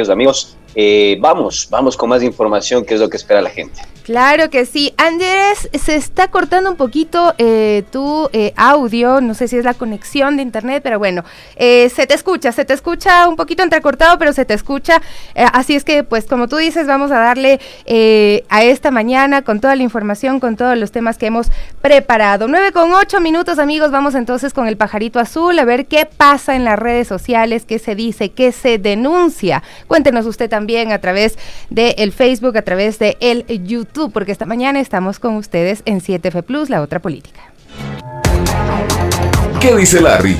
amigos. Vamos con más información, que es lo que espera la gente. Claro que sí. Andrés, se está cortando un poquito tu audio, no sé si es la conexión de internet, pero bueno, se te escucha un poquito entrecortado, pero se te escucha, así es que pues como tú dices, vamos a darle a esta mañana con toda la información, con todos los temas que hemos preparado. 9:08, amigos, vamos entonces con el pajarito azul, a ver qué pasa en las redes sociales, qué se dice, qué se denuncia. Cuéntenos usted también a través del Facebook, a través de el YouTube, porque esta mañana estamos con ustedes en 7F Plus, la otra política. ¿Qué dice Larry?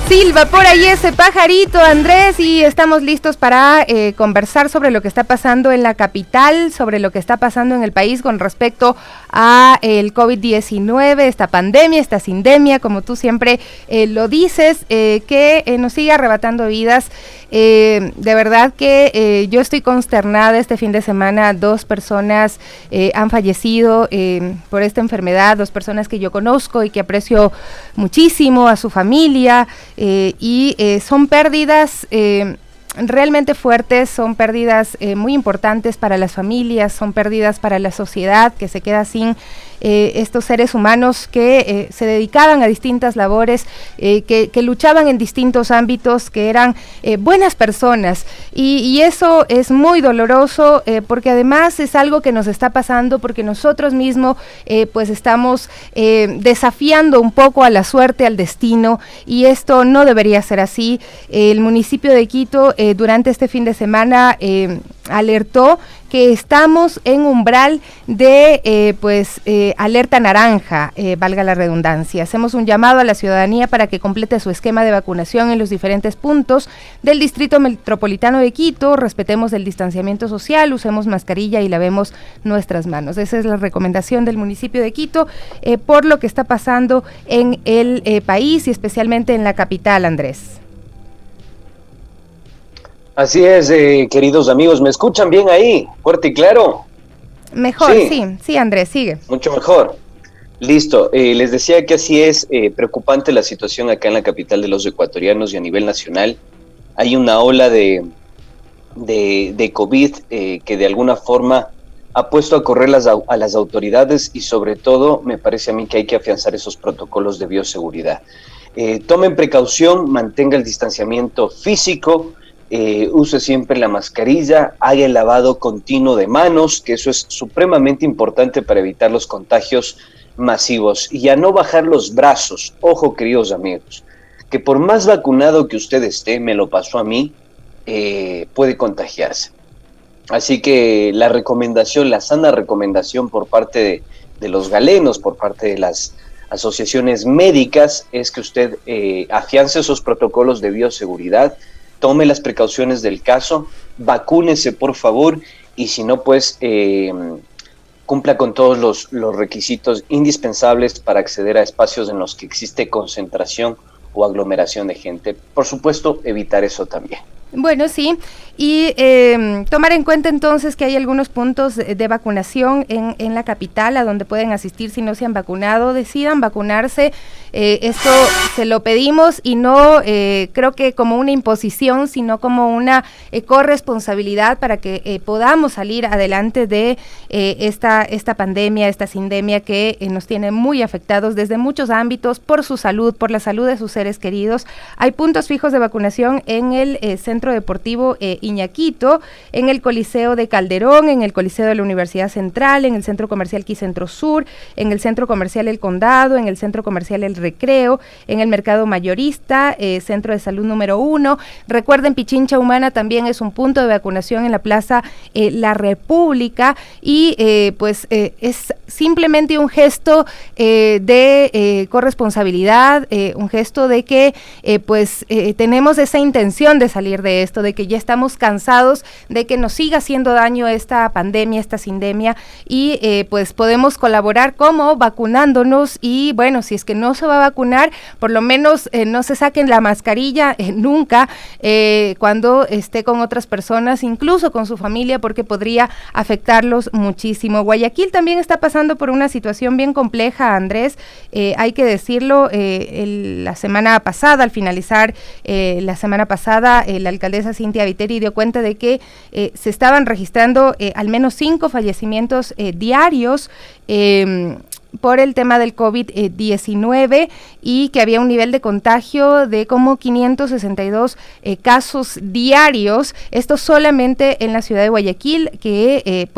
Silva por ahí ese pajarito, Andrés, y estamos listos para conversar sobre lo que está pasando en la capital, sobre lo que está pasando en el país con respecto a el COVID-19, esta pandemia, esta sindemia, como tú siempre lo dices, que nos sigue arrebatando vidas. De verdad que yo estoy consternada. Este fin de semana 2 personas han fallecido por esta enfermedad, 2 personas que yo conozco y que aprecio muchísimo, a su familia, y son pérdidas realmente fuertes, son pérdidas muy importantes para las familias, son pérdidas para la sociedad que se queda sin estos seres humanos que se dedicaban a distintas labores, que luchaban en distintos ámbitos, que eran buenas personas, y eso es muy doloroso, porque además es algo que nos está pasando porque nosotros mismos pues estamos desafiando un poco a la suerte, al destino, y esto no debería ser así. El municipio de Quito durante este fin de semana alertó que estamos en umbral de alerta naranja, valga la redundancia. Hacemos un llamado a la ciudadanía para que complete su esquema de vacunación en los diferentes puntos del Distrito Metropolitano de Quito, respetemos el distanciamiento social, usemos mascarilla y lavemos nuestras manos. Esa es la recomendación del municipio de Quito por lo que está pasando en el país y especialmente en la capital, Andrés. Así es, queridos amigos, ¿me escuchan bien ahí? ¿Fuerte y claro? Mejor, sí, Andrés, sigue. Mucho mejor. Listo, les decía que así es, preocupante la situación acá en la capital de los ecuatorianos y a nivel nacional. Hay una ola de COVID que de alguna forma ha puesto a correr a las autoridades, y sobre todo me parece a mí que hay que afianzar esos protocolos de bioseguridad. Tomen precaución, mantenga el distanciamiento físico, use siempre la mascarilla, haga el lavado continuo de manos, que eso es supremamente importante para evitar los contagios masivos, y a no bajar los brazos. Ojo, queridos amigos, que por más vacunado que usted esté, me lo pasó a mí, puede contagiarse. Así que la recomendación, la sana recomendación por parte de los galenos, por parte de las asociaciones médicas, es que usted afiance esos protocolos de bioseguridad, tome las precauciones del caso, vacúnese por favor, y si no, pues cumpla con todos los requisitos indispensables para acceder a espacios en los que existe concentración o aglomeración de gente. Por supuesto, evitar eso también. Bueno, sí, y tomar en cuenta entonces que hay algunos puntos de vacunación en la capital a donde pueden asistir si no se han vacunado, decidan vacunarse. Esto se lo pedimos, y no creo que como una imposición, sino como una corresponsabilidad para que podamos salir adelante de esta pandemia, esta sindemia que nos tiene muy afectados desde muchos ámbitos, por su salud, por la salud de sus seres queridos. Hay puntos fijos de vacunación en el Centro Deportivo Iñaquito, en el Coliseo de Calderón, en el Coliseo de la Universidad Central, en el Centro Comercial Quicentro Sur, en el Centro Comercial El Condado, en el Centro Comercial El Recreo, en el Mercado Mayorista, Centro de Salud número 1. Recuerden, Pichincha Humana también es un punto de vacunación en la Plaza La República, y es simplemente un gesto de corresponsabilidad, un gesto de que tenemos esa intención de salir de esto, de que ya estamos estamos cansados de que nos siga haciendo daño esta pandemia, esta sindemia, y pues podemos colaborar como vacunándonos, y bueno, si es que no se va a vacunar, por lo menos no se saquen la mascarilla nunca cuando esté con otras personas, incluso con su familia, porque podría afectarlos muchísimo. Guayaquil también está pasando por una situación bien compleja, Andrés, hay que decirlo. La semana pasada, al finalizar la semana pasada, la alcaldesa Cintia Viteri dio cuenta de que se estaban registrando al menos 5 fallecimientos diarios por el tema del COVID-19 y que había un nivel de contagio de como 562 casos diarios, esto solamente en la ciudad de Guayaquil, que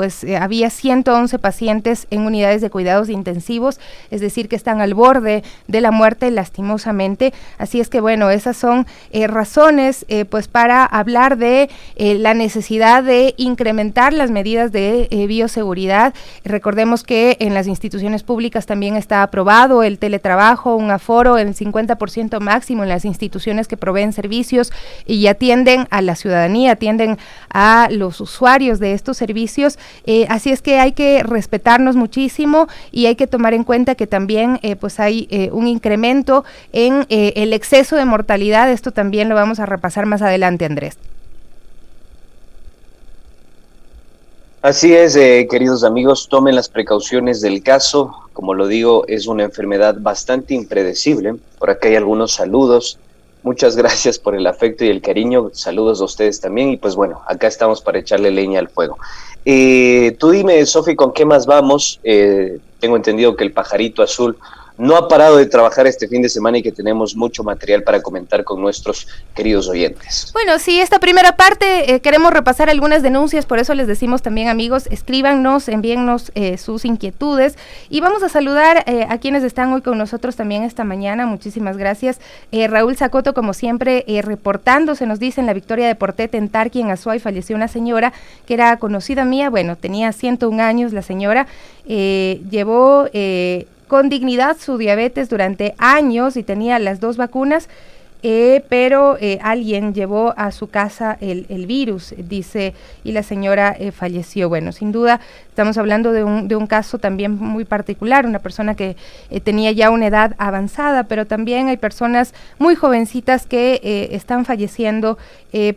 había 111 pacientes en unidades de cuidados intensivos, es decir, que están al borde de la muerte lastimosamente. Así es que bueno, esas son razones pues para hablar de la necesidad de incrementar las medidas de bioseguridad. Recordemos que en las instituciones públicas también está aprobado el teletrabajo, un aforo en el 50% máximo en las instituciones que proveen servicios y atienden a la ciudadanía, atienden a los usuarios de estos servicios, así es que hay que respetarnos muchísimo y hay que tomar en cuenta que también pues hay un incremento en el exceso de mortalidad. Esto también lo vamos a repasar más adelante, Andrés. Así es, queridos amigos, tomen las precauciones del caso. Como lo digo, es una enfermedad bastante impredecible. Por acá hay algunos saludos. Muchas gracias por el afecto y el cariño. Saludos a ustedes también. Y pues bueno, acá estamos para echarle leña al fuego. Tú dime, Sofi, ¿con qué más vamos? Tengo entendido que el pajarito azul no ha parado de trabajar este fin de semana y que tenemos mucho material para comentar con nuestros queridos oyentes. Bueno, sí, esta primera parte queremos repasar algunas denuncias, por eso les decimos también, amigos, escríbanos, envíennos sus inquietudes y vamos a saludar a quienes están hoy con nosotros también esta mañana. Muchísimas gracias. Raúl Zacoto, como siempre, reportándose, nos dice: en la victoria de Portet, en Tarqui, en Azuay, falleció una señora que era conocida mía, bueno, tenía 101 años la señora, llevó con dignidad su diabetes durante años y tenía las 2 vacunas, pero alguien llevó a su casa el virus, dice, y la señora falleció. Bueno, sin duda estamos hablando de un caso también muy particular, una persona que tenía ya una edad avanzada, pero también hay personas muy jovencitas que están falleciendo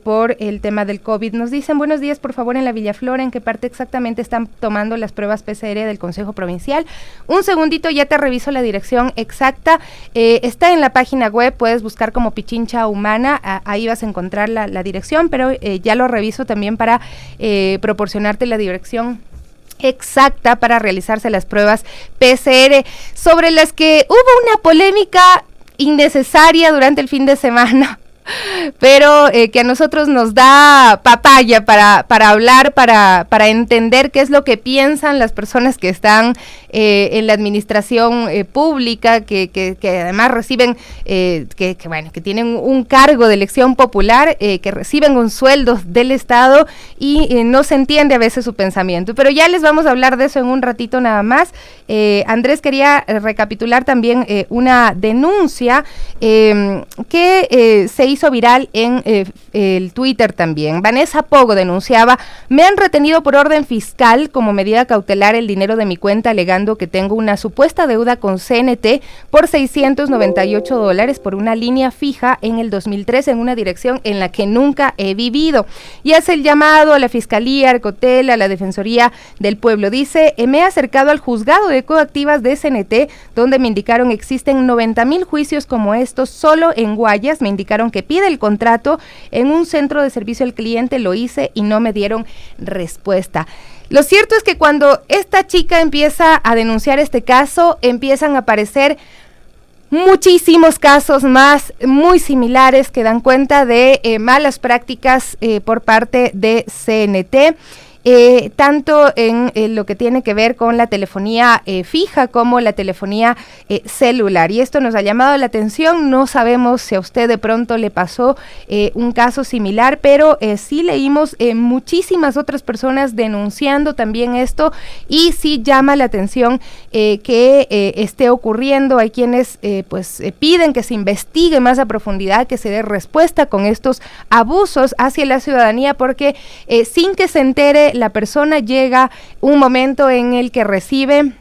por el tema del COVID. Nos dicen: buenos días, por favor, en la Villaflora, ¿en qué parte exactamente están tomando las pruebas PCR del Consejo Provincial? Un segundito, ya te reviso la dirección exacta, está en la página web, puedes buscar como Pichincha Humana, ahí vas a encontrar la dirección, pero ya lo reviso también para proporcionarte la dirección exacta para realizarse las pruebas PCR, sobre las que hubo una polémica innecesaria durante el fin de semana, pero que a nosotros nos da papaya para hablar, para entender qué es lo que piensan las personas que están en la administración pública, que además reciben, que tienen un cargo de elección popular, que reciben un sueldo del Estado y no se entiende a veces su pensamiento. Pero ya les vamos a hablar de eso en un ratito nada más. Andrés quería recapitular también una denuncia que se hizo viral en el Twitter también. Vanessa Pogo denunciaba: me han retenido por orden fiscal como medida cautelar el dinero de mi cuenta, alegando que tengo una supuesta deuda con CNT por $698 por una línea fija en el 2003 en una dirección en la que nunca he vivido. Y hace el llamado a la Fiscalía, Arcotel, a la Defensoría del Pueblo. Dice: me he acercado al juzgado de coactivas de CNT, donde me indicaron existen 90,000 juicios como estos solo en Guayas. Me indicaron que pide el contrato en un centro de servicio al cliente, lo hice y no me dieron respuesta. Lo cierto es que cuando esta chica empieza a denunciar este caso, empiezan a aparecer muchísimos casos más muy similares que dan cuenta de malas prácticas por parte de CNT. tanto en lo que tiene que ver con la telefonía fija como la telefonía celular. Y esto nos ha llamado la atención. No sabemos si a usted de pronto le pasó un caso similar, pero sí leímos muchísimas otras personas denunciando también esto, y sí llama la atención que esté ocurriendo. Hay quienes piden que se investigue más a profundidad, que se dé respuesta con estos abusos hacia la ciudadanía, porque sin que se entere la persona, llega un momento en el que recibe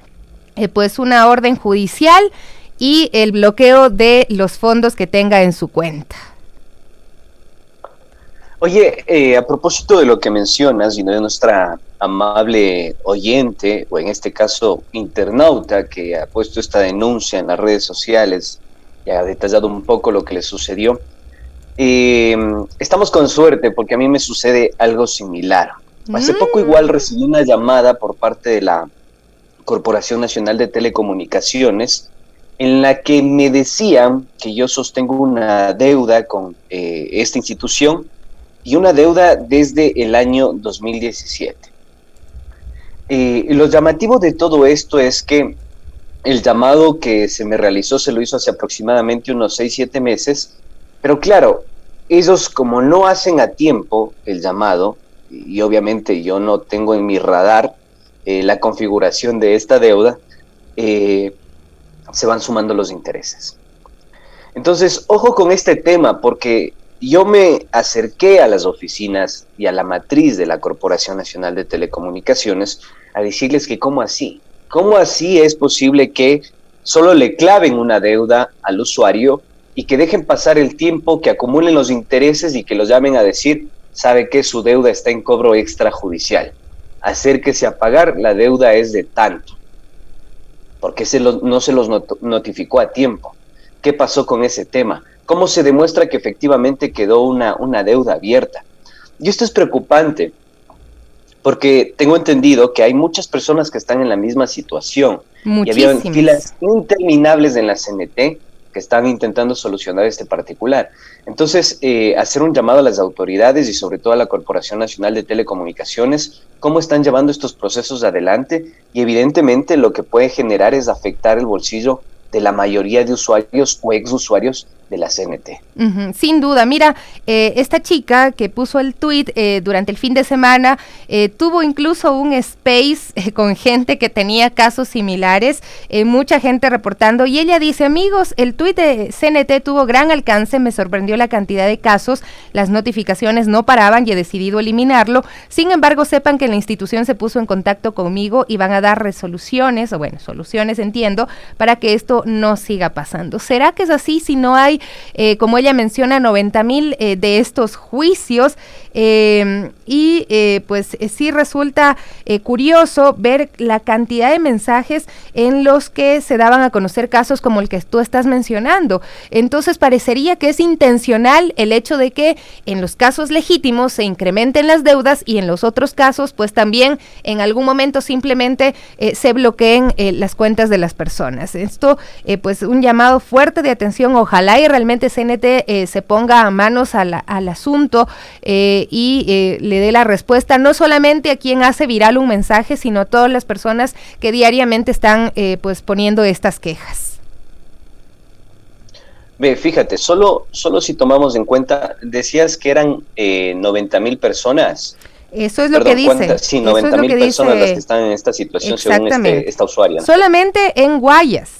una orden judicial y el bloqueo de los fondos que tenga en su cuenta. Oye, a propósito de lo que mencionas y de nuestra amable oyente, o en este caso internauta, que ha puesto esta denuncia en las redes sociales y ha detallado un poco lo que le sucedió, estamos con suerte porque a mí me sucede algo similar. Hace poco igual recibí una llamada por parte de la Corporación Nacional de Telecomunicaciones, en la que me decían que yo sostengo una deuda con esta institución, y una deuda desde el año 2017. Lo llamativo de todo esto es que el llamado que se me realizó se lo hizo hace aproximadamente unos 6-7 meses, pero claro, ellos como no hacen a tiempo el llamado, y obviamente yo no tengo en mi radar la configuración de esta deuda, se van sumando los intereses. Entonces, ojo con este tema, porque yo me acerqué a las oficinas y a la matriz de la Corporación Nacional de Telecomunicaciones a decirles que ¿cómo así es posible que solo le claven una deuda al usuario y que dejen pasar el tiempo, que acumulen los intereses y que los llamen a decir, sabe que su deuda está en cobro extrajudicial, acérquese a pagar, la deuda es de tanto? ¿Por qué no se los notificó a tiempo? ¿Qué pasó con ese tema? ¿Cómo se demuestra que efectivamente quedó una deuda abierta? Y esto es preocupante, porque tengo entendido que hay muchas personas que están en la misma situación. Y había filas interminables en la CNT que están intentando solucionar este particular. Entonces, hacer un llamado a las autoridades y sobre todo a la Corporación Nacional de Telecomunicaciones, cómo están llevando estos procesos adelante, y evidentemente lo que puede generar es afectar el bolsillo de la mayoría de usuarios o exusuarios de la CNT. Sin duda. Mira, esta chica que puso el tuit durante el fin de semana tuvo incluso un space con gente que tenía casos similares, mucha gente reportando, y ella dice: amigos, el tuit de CNT tuvo gran alcance, me sorprendió la cantidad de casos, las notificaciones no paraban y he decidido eliminarlo. Sin embargo, sepan que la institución se puso en contacto conmigo y van a dar resoluciones, o bueno, soluciones, entiendo, para que esto no siga pasando. ¿Será que es así si no hay, como ella menciona, 90,000 de estos juicios? Sí resulta curioso ver la cantidad de mensajes en los que se daban a conocer casos como el que tú estás mencionando. Entonces parecería que es intencional el hecho de que en los casos legítimos se incrementen las deudas y en los otros casos pues también en algún momento simplemente se bloqueen las cuentas de las personas. Esto pues un llamado fuerte de atención. Ojalá y realmente CNT se ponga a manos al asunto y le dé la respuesta no solamente a quien hace viral un mensaje, sino a todas las personas que diariamente están pues poniendo estas quejas. Ve, fíjate, solo si tomamos en cuenta, decías que eran 90,000 personas. Eso es lo que dice. Sí, 90,000 personas las que están en esta situación según esta usuaria. Solamente en Guayas.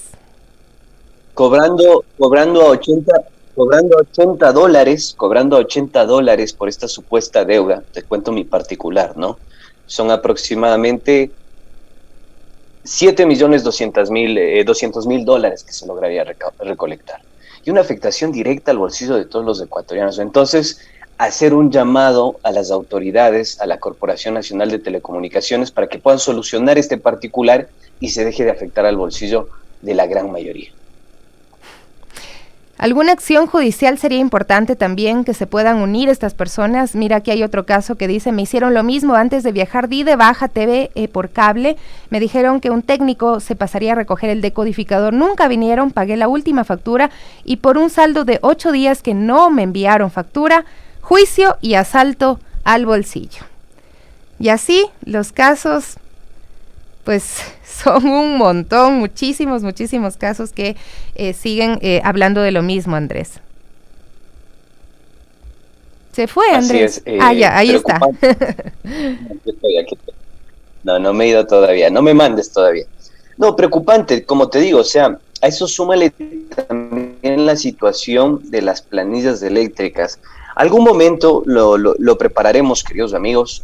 Cobrando $80 por esta supuesta deuda. Te cuento mi particular, ¿no? Son aproximadamente $7,200,000 que se lograría recolectar. Y una afectación directa al bolsillo de todos los ecuatorianos. Entonces, hacer un llamado a las autoridades, a la Corporación Nacional de Telecomunicaciones, para que puedan solucionar este particular y se deje de afectar al bolsillo de la gran mayoría. ¿Alguna acción judicial sería importante también, que se puedan unir estas personas? Mira, aquí hay otro caso que dice: me hicieron lo mismo antes de viajar, di de baja TV por cable, me dijeron que un técnico se pasaría a recoger el decodificador, nunca vinieron, pagué la última factura y por un saldo de 8 días que no me enviaron factura, juicio y asalto al bolsillo. Y así los casos, pues son un montón, muchísimos casos que siguen hablando de lo mismo, Andrés. Se fue, Andrés. Así es, Ya, ahí está. Yo estoy aquí. No, no me he ido todavía, no me mandes todavía. No, preocupante, como te digo, o sea, a eso súmale también la situación de las planillas eléctricas. Algún momento lo prepararemos, queridos amigos,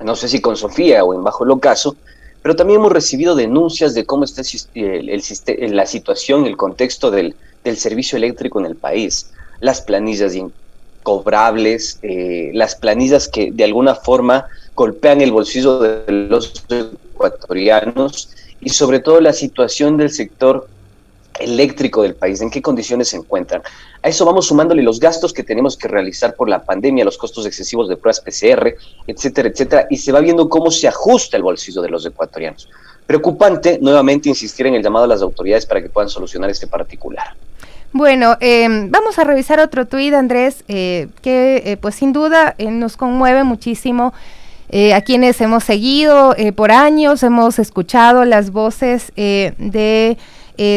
no sé si con Sofía o en Bajo el Ocaso, pero también hemos recibido denuncias de cómo está la situación, el contexto del servicio eléctrico en el país. Las planillas incobrables, las planillas que de alguna forma golpean el bolsillo de los ecuatorianos y sobre todo la situación del sector eléctrico del país, en qué condiciones se encuentran. A eso vamos sumándole los gastos que tenemos que realizar por la pandemia, los costos excesivos de pruebas PCR, etcétera, etcétera, y se va viendo cómo se ajusta el bolsillo de los ecuatorianos. Preocupante, nuevamente, insistir en el llamado a las autoridades para que puedan solucionar este particular. Bueno, vamos a revisar otro tuit, Andrés, que pues sin duda nos conmueve muchísimo. A quienes hemos seguido por años, hemos escuchado las voces de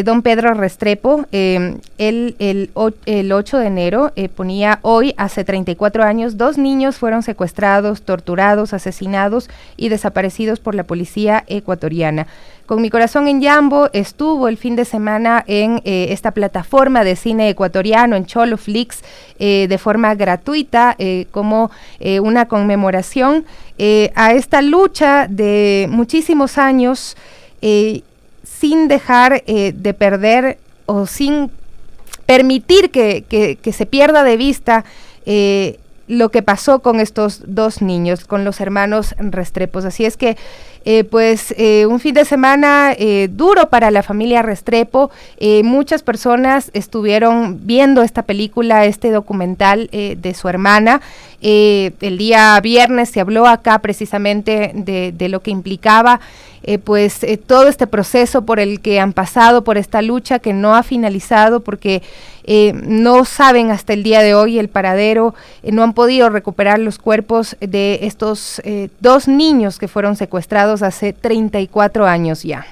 don Pedro Restrepo. El 8 de enero ponía: hoy, hace 34 años, 2 niños fueron secuestrados, torturados, asesinados y desaparecidos por la policía ecuatoriana. Con mi corazón en Yambo estuvo el fin de semana en esta plataforma de cine ecuatoriano, en Choloflix, de forma gratuita, como una conmemoración a esta lucha de muchísimos años, sin dejar de perder o sin permitir que se pierda de vista lo que pasó con estos 2 niños, con los hermanos Restrepos. Así es que un fin de semana duro para la familia Restrepo. Muchas personas estuvieron viendo esta película, este documental de su hermana. El día viernes se habló acá precisamente de lo que implicaba todo este proceso por el que han pasado, por esta lucha que no ha finalizado, porque no saben hasta el día de hoy el paradero, no han podido recuperar los cuerpos de estos 2 niños que fueron secuestrados hace 34 años ya.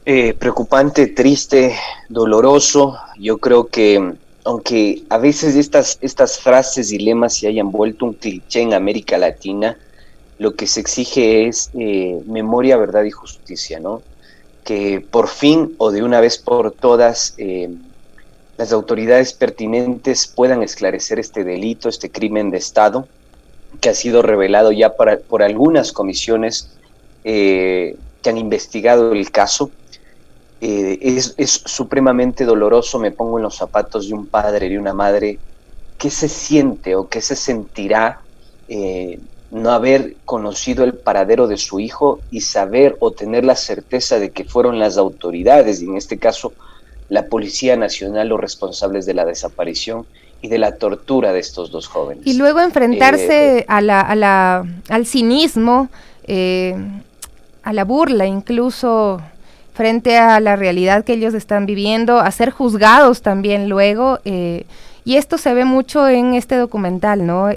Preocupante, triste, doloroso. Yo creo que aunque a veces estas frases y lemas se hayan vuelto un cliché en América Latina, lo que se exige es memoria, verdad y justicia, ¿no? Que por fin o de una vez por todas las autoridades pertinentes puedan esclarecer este delito, este crimen de Estado, que ha sido revelado ya por algunas comisiones que han investigado el caso. Es supremamente doloroso. Me pongo en los zapatos de un padre, de una madre. ¿Qué se siente o qué se sentirá no haber conocido el paradero de su hijo y saber o tener la certeza de que fueron las autoridades, y en este caso la Policía Nacional, los responsables de la desaparición y de la tortura de estos 2 jóvenes? Y luego enfrentarse al cinismo, a la burla, incluso frente a la realidad que ellos están viviendo, a ser juzgados también luego, y esto se ve mucho en este documental, ¿no?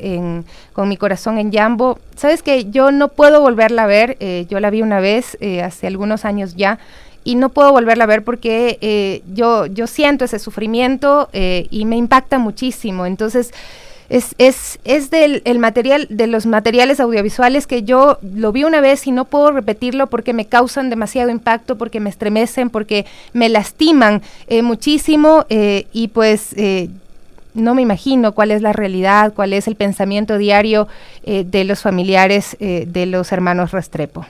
Con mi corazón en Yambo. Sabes que yo no puedo volverla a ver, yo la vi una vez hace algunos años ya, y no puedo volverla a ver porque yo siento ese sufrimiento y me impacta muchísimo. Entonces es del material, de los materiales audiovisuales que yo lo vi una vez y no puedo repetirlo porque me causan demasiado impacto, porque me estremecen, porque me lastiman muchísimo, y pues no me imagino cuál es la realidad, cuál es el pensamiento diario de los familiares de los hermanos Restrepo.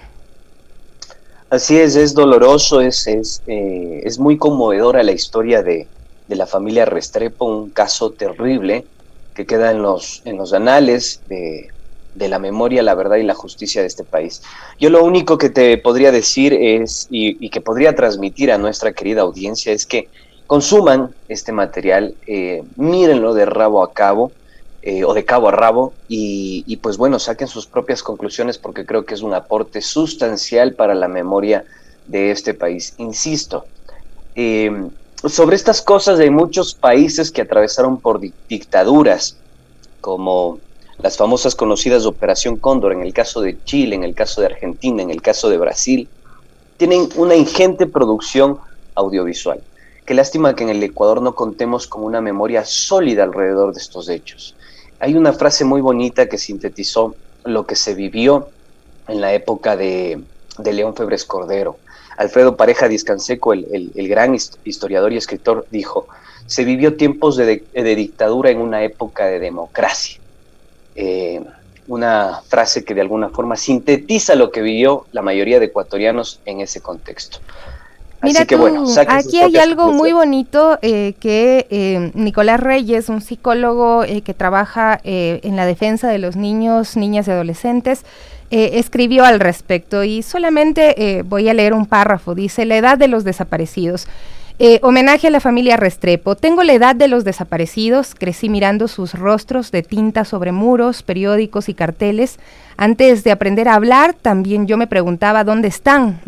Así es doloroso, es muy conmovedora la historia de la familia Restrepo, un caso terrible que queda en los anales de la memoria, la verdad y la justicia de este país. Yo lo único que te podría decir es, y que podría transmitir a nuestra querida audiencia, es que consuman este material, mírenlo de rabo a cabo, o de cabo a rabo, y pues bueno, saquen sus propias conclusiones, porque creo que es un aporte sustancial para la memoria de este país. Insisto, sobre estas cosas, hay muchos países que atravesaron por dictaduras, como las famosas conocidas Operación Cóndor, en el caso de Chile, en el caso de Argentina, en el caso de Brasil, tienen una ingente producción audiovisual. Qué lástima que en el Ecuador no contemos con una memoria sólida alrededor de estos hechos. Hay una frase muy bonita que sintetizó lo que se vivió en la época de León Febres Cordero. Alfredo Pareja Diez-Canseco, el gran historiador y escritor, dijo: se vivió tiempos de dictadura en una época de democracia. Una frase que de alguna forma sintetiza lo que vivió la mayoría de ecuatorianos en ese contexto. Mira, así que bueno, aquí hay algo muy bonito que Nicolás Reyes, un psicólogo que trabaja en la defensa de los niños, niñas y adolescentes, escribió al respecto, y solamente voy a leer un párrafo. Dice: la edad de los desaparecidos. Homenaje a la familia Restrepo. Tengo la edad de los desaparecidos, crecí mirando sus rostros de tinta sobre muros, periódicos y carteles. Antes de aprender a hablar, también yo me preguntaba ¿dónde están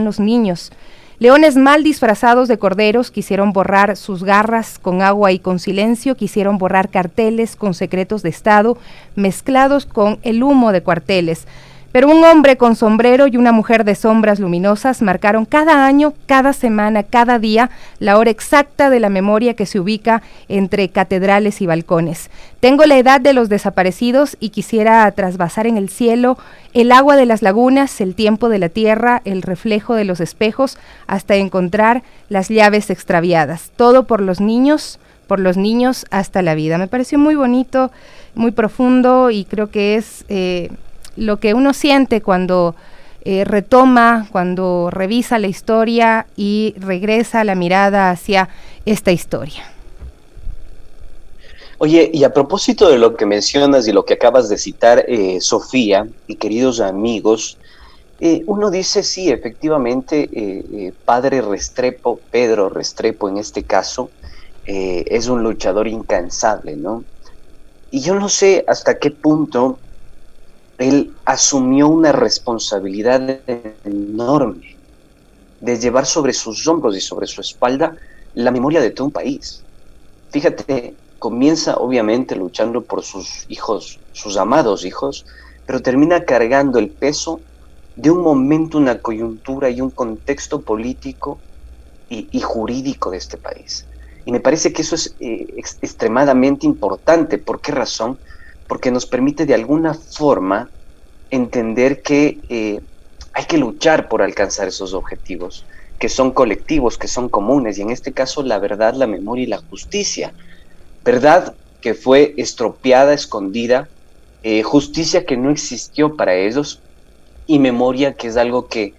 los niños? Leones mal disfrazados de corderos quisieron borrar sus garras con agua y con silencio, quisieron borrar carteles con secretos de Estado mezclados con el humo de cuarteles. Pero un hombre con sombrero y una mujer de sombras luminosas marcaron cada año, cada semana, cada día, la hora exacta de la memoria que se ubica entre catedrales y balcones. Tengo la edad de los desaparecidos y quisiera trasvasar en el cielo el agua de las lagunas, el tiempo de la tierra, el reflejo de los espejos, hasta encontrar las llaves extraviadas. Todo por los niños hasta la vida. Me pareció muy bonito, muy profundo, y creo que es lo que uno siente cuando retoma, cuando revisa la historia y regresa la mirada hacia esta historia. Oye, y a propósito de lo que mencionas y lo que acabas de citar, Sofía y queridos amigos, uno dice sí, efectivamente, padre Restrepo, Pedro Restrepo en este caso, es un luchador incansable, ¿no? Y yo no sé hasta qué punto él asumió una responsabilidad enorme de llevar sobre sus hombros y sobre su espalda la memoria de todo un país. Fíjate, comienza obviamente luchando por sus hijos, sus amados hijos, pero termina cargando el peso de un momento, una coyuntura y un contexto político y jurídico de este país. Y me parece que eso es extremadamente importante. ¿Por qué razón? Porque nos permite de alguna forma entender que hay que luchar por alcanzar esos objetivos, que son colectivos, que son comunes, y en este caso la verdad, la memoria y la justicia. Verdad que fue estropeada, escondida, justicia que no existió para ellos, y memoria que es algo que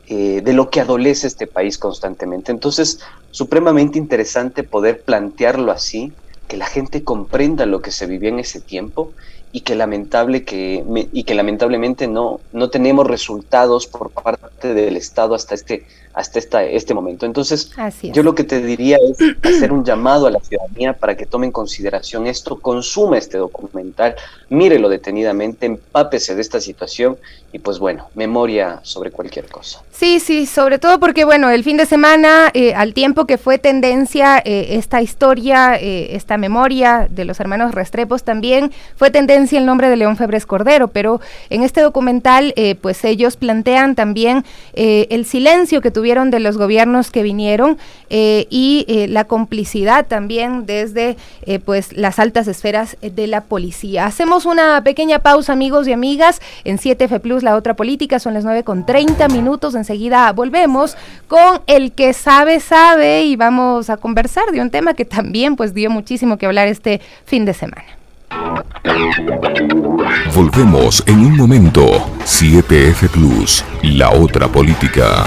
de lo que adolece este país constantemente. Entonces, supremamente interesante poder plantearlo así, que la gente comprenda lo que se vivía en ese tiempo, y que lamentablemente no tenemos resultados por parte del Estado hasta este momento. Entonces, yo lo que te diría es hacer un llamado a la ciudadanía para que tome en consideración esto, consuma este documental, mírelo detenidamente, empápese de esta situación, y pues bueno, memoria sobre cualquier cosa. Sí, sobre todo porque bueno, el fin de semana, al tiempo que fue tendencia esta historia, esta memoria de los hermanos Restrepos, también fue tendencia el nombre de León Febres Cordero, pero en este documental pues ellos plantean también el silencio que tuvieron de los gobiernos que vinieron y la complicidad también desde pues las altas esferas de la policía. Hacemos una pequeña pausa, amigos y amigas, en 7F Plus, La Otra Política, son las 9:30. Enseguida volvemos con el que sabe, y vamos a conversar de un tema que también pues dio muchísimo que hablar este fin de semana. Volvemos en un momento. 7F Plus, La Otra Política.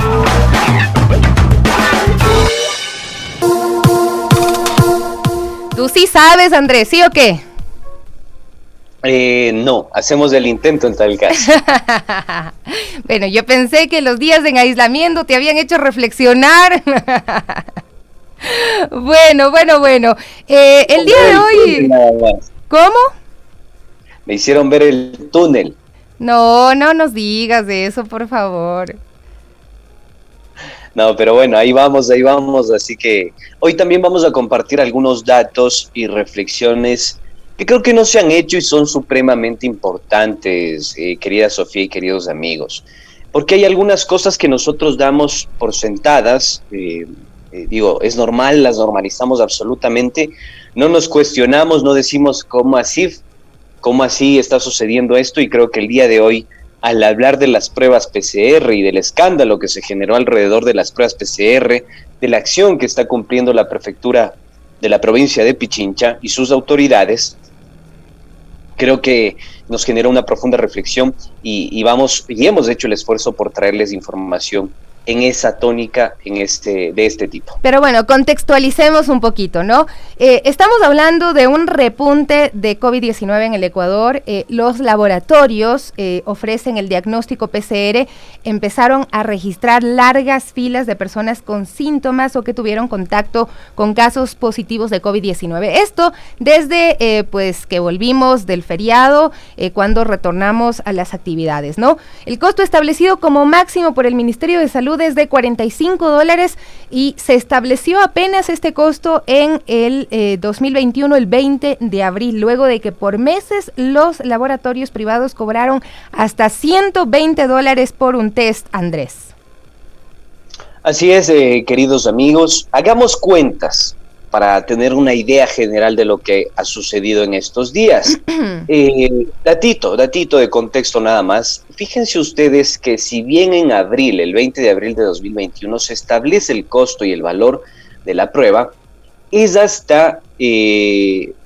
Tú sí sabes, Andrés, ¿sí o qué? No, hacemos el intento en tal caso. Bueno, yo pensé que los días en aislamiento te habían hecho reflexionar. Bueno. El día de hoy... ¿Cómo? Me hicieron ver el túnel. No nos digas de eso, por favor. No, pero bueno, ahí vamos, así que hoy también vamos a compartir algunos datos y reflexiones que creo que no se han hecho y son supremamente importantes, querida Sofía y queridos amigos, porque hay algunas cosas que nosotros damos por sentadas, digo, es normal, las normalizamos absolutamente, no nos cuestionamos, no decimos cómo así está sucediendo esto, y creo que el día de hoy, al hablar de las pruebas PCR y del escándalo que se generó alrededor de las pruebas PCR, de la acción que está cumpliendo la prefectura de la provincia de Pichincha y sus autoridades, creo que nos genera una profunda reflexión y hemos hecho el esfuerzo por traerles información en esa tónica, de este tipo. Pero bueno, contextualicemos un poquito, ¿no? Estamos hablando de un repunte de COVID-19 en el Ecuador. Los laboratorios ofrecen el diagnóstico PCR, empezaron a registrar largas filas de personas con síntomas o que tuvieron contacto con casos positivos de COVID-19. Esto desde pues que volvimos del feriado, cuando retornamos a las actividades, ¿no? El costo establecido como máximo por el Ministerio de Salud es de $45 y se estableció apenas este costo en el 2021, el 20 de abril, luego de que por meses los laboratorios privados cobraron hasta $120 por un test, Andrés. Así es, queridos amigos, hagamos cuentas para tener una idea general de lo que ha sucedido en estos días. Datito de contexto nada más. Fíjense ustedes que si bien en abril, el 20 de abril de 2021, se establece el costo y el valor de la prueba, es hasta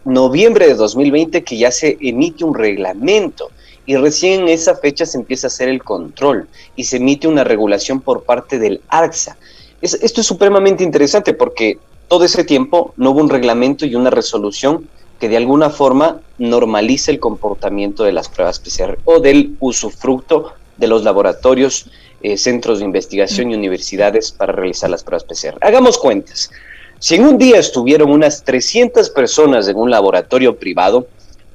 noviembre de 2020 que ya se emite un reglamento y recién en esa fecha se empieza a hacer el control y se emite una regulación por parte del ARCSA. Esto es supremamente interesante porque todo ese tiempo no hubo un reglamento y una resolución que de alguna forma normalice el comportamiento de las pruebas PCR o del usufructo de los laboratorios, centros de investigación y universidades para realizar las pruebas PCR. Hagamos cuentas. Si en un día estuvieron unas 300 personas en un laboratorio privado,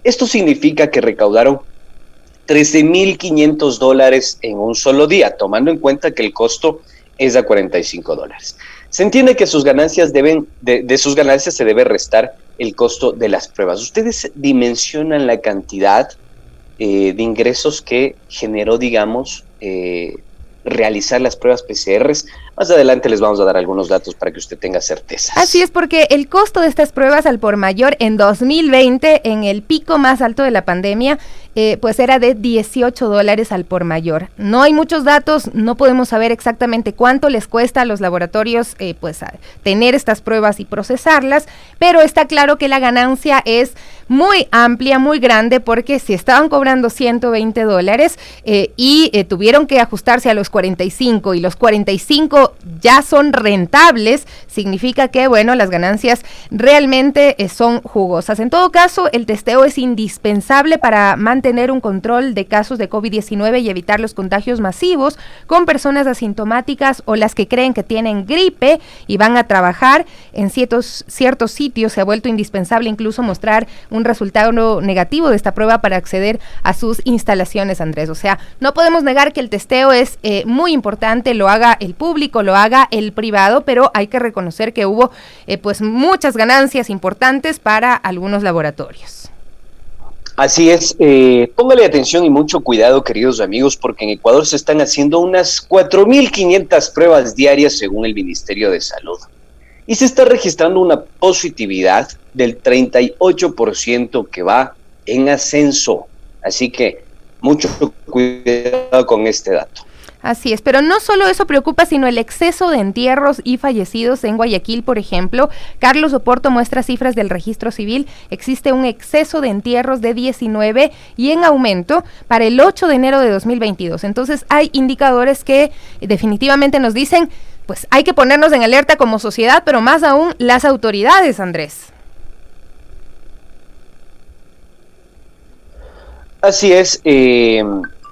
esto significa que recaudaron $13,500 en un solo día, tomando en cuenta que el costo es de $45. Se entiende que sus ganancias de sus ganancias se debe restar el costo de las pruebas. ¿Ustedes dimensionan la cantidad de ingresos que generó, digamos, realizar las pruebas PCRs? Más adelante les vamos a dar algunos datos para que usted tenga certezas. Así es, porque el costo de estas pruebas al por mayor en 2020, en el pico más alto de la pandemia, pues era de $18 al por mayor. No hay muchos datos, no podemos saber exactamente cuánto les cuesta a los laboratorios pues tener estas pruebas y procesarlas, pero está claro que la ganancia es muy amplia, muy grande, porque si estaban cobrando $120 y tuvieron que ajustarse a los 45 y los 45 ya son rentables, significa que, bueno, las ganancias realmente son jugosas. En todo caso, el testeo es indispensable para mantener un control de casos de COVID-19 y evitar los contagios masivos con personas asintomáticas o las que creen que tienen gripe y van a trabajar. En ciertos sitios se ha vuelto indispensable incluso mostrar un resultado negativo de esta prueba para acceder a sus instalaciones, Andrés. O sea, no podemos negar que el testeo es muy importante, lo haga el público, lo haga el privado, pero hay que reconocer que hubo pues muchas ganancias importantes para algunos laboratorios. Así es, póngale atención y mucho cuidado, queridos amigos, porque en Ecuador se están haciendo unas 4,500 pruebas diarias según el Ministerio de Salud. Y se está registrando una positividad del 38% que va en ascenso. Así que mucho cuidado con este dato. Así es, pero no solo eso preocupa, sino el exceso de entierros y fallecidos en Guayaquil, por ejemplo. Carlos Oporto muestra cifras del registro civil. Existe un exceso de entierros de 19 y en aumento para el 8 de enero de 2022. Entonces hay indicadores que definitivamente nos dicen, pues hay que ponernos en alerta como sociedad, pero más aún las autoridades, Andrés. Así es,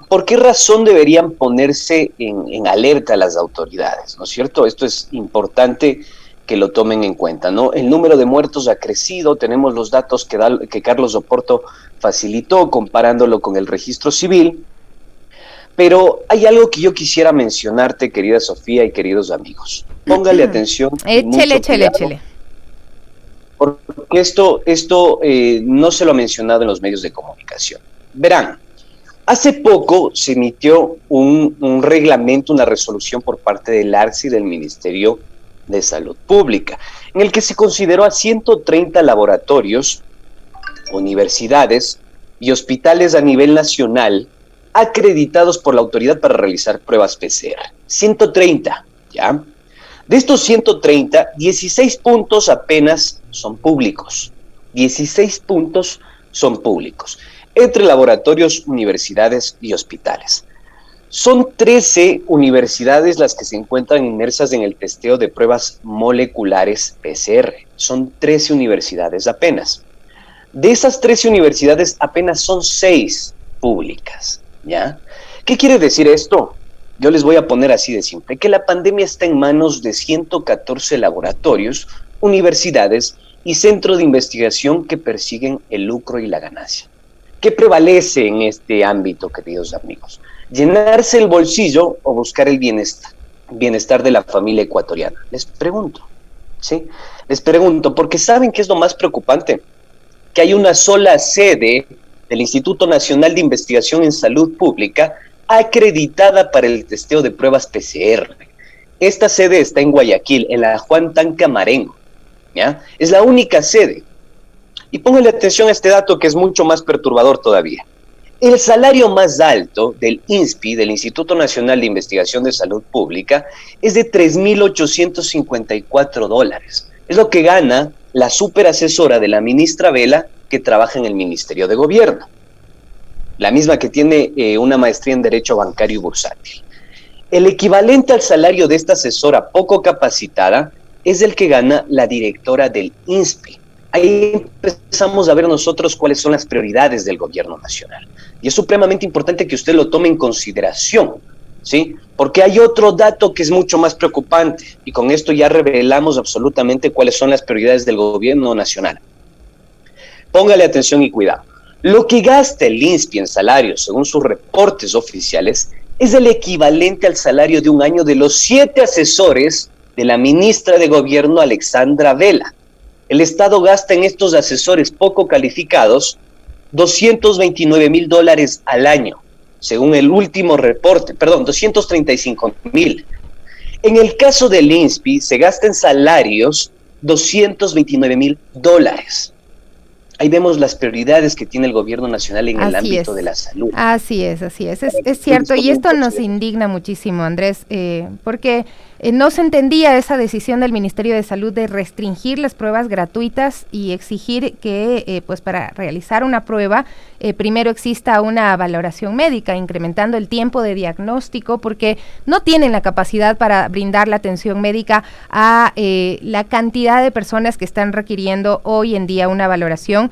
¿por qué razón deberían ponerse en alerta las autoridades? ¿No es cierto? Esto es importante que lo tomen en cuenta, ¿no? El número de muertos ha crecido, tenemos los datos que Carlos Oporto facilitó comparándolo con el registro civil, pero hay algo que yo quisiera mencionarte, querida Sofía y queridos amigos. Póngale atención. Échele. porque esto no se lo ha mencionado en los medios de comunicación. Verán, hace poco se emitió un reglamento, una resolución por parte del ARSI, del Ministerio de Salud Pública, en el que se consideró a 130 laboratorios, universidades y hospitales a nivel nacional acreditados por la autoridad para realizar pruebas PCR. 130, ¿ya? De estos 130, 16 puntos apenas son públicos. 16 puntos son públicos, entre laboratorios, universidades y hospitales. Son 13 universidades las que se encuentran inmersas en el testeo de pruebas moleculares PCR. Son 13 universidades apenas. De esas 13 universidades, apenas son 6 públicas, ¿ya? ¿Qué quiere decir esto? Yo les voy a poner así de simple, que la pandemia está en manos de 114 laboratorios, universidades y centros de investigación que persiguen el lucro y la ganancia. ¿Qué prevalece en este ámbito, queridos amigos? ¿Llenarse el bolsillo o buscar el bienestar de la familia ecuatoriana? Les pregunto, ¿sí? Les pregunto, porque ¿saben qué es lo más preocupante? Que hay una sola sede del Instituto Nacional de Investigación en Salud Pública acreditada para el testeo de pruebas PCR. Esta sede está en Guayaquil, en la Juan Tanca Marengo, ¿ya? Es la única sede. Y pónganle atención a este dato que es mucho más perturbador todavía. El salario más alto del INSPI, del Instituto Nacional de Investigación de Salud Pública, es de $3,854. Es lo que gana la superasesora de la ministra Vela, que trabaja en el Ministerio de Gobierno. La misma que tiene una maestría en Derecho Bancario y Bursátil. El equivalente al salario de esta asesora poco capacitada es el que gana la directora del INSPI. Ahí empezamos a ver nosotros cuáles son las prioridades del gobierno nacional. Y es supremamente importante que usted lo tome en consideración, ¿sí? Porque hay otro dato que es mucho más preocupante, y con esto ya revelamos absolutamente cuáles son las prioridades del gobierno nacional. Póngale atención y cuidado. Lo que gasta el INSPI en salarios, según sus reportes oficiales, es el equivalente al salario de un año de los 7 asesores de la ministra de Gobierno, Alexandra Vela. El Estado gasta en estos asesores poco calificados $229,000 al año, según el último reporte, perdón, 235,000. En el caso del INSPI, se gasta en salarios $229,000. Ahí vemos las prioridades que tiene el gobierno nacional en el ámbito de la salud. Así es, es cierto, y esto nos indigna muchísimo, Andrés, porque no se entendía esa decisión del Ministerio de Salud de restringir las pruebas gratuitas y exigir que, pues para realizar una prueba, primero exista una valoración médica, incrementando el tiempo de diagnóstico, porque no tienen la capacidad para brindar la atención médica a la cantidad de personas que están requiriendo hoy en día una valoración.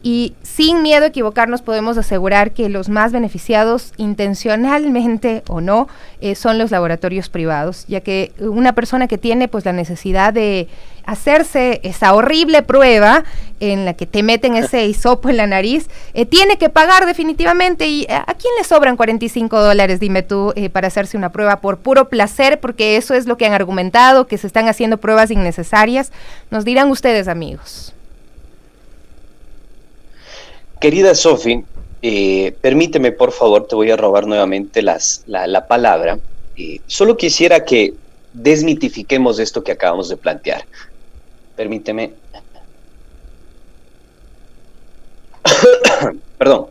Y sin miedo a equivocarnos podemos asegurar que los más beneficiados, intencionalmente o no, son los laboratorios privados, ya que una persona que tiene pues la necesidad de hacerse esa horrible prueba en la que te meten ese hisopo en la nariz, tiene que pagar definitivamente. ¿Y a quién le sobran $45, dime tú, para hacerse una prueba por puro placer? Porque eso es lo que han argumentado, que se están haciendo pruebas innecesarias. Nos dirán ustedes, amigos. Querida Sofi, permíteme por favor, te voy a robar nuevamente la palabra. Solo quisiera que desmitifiquemos esto que acabamos de plantear. Permíteme. Perdón,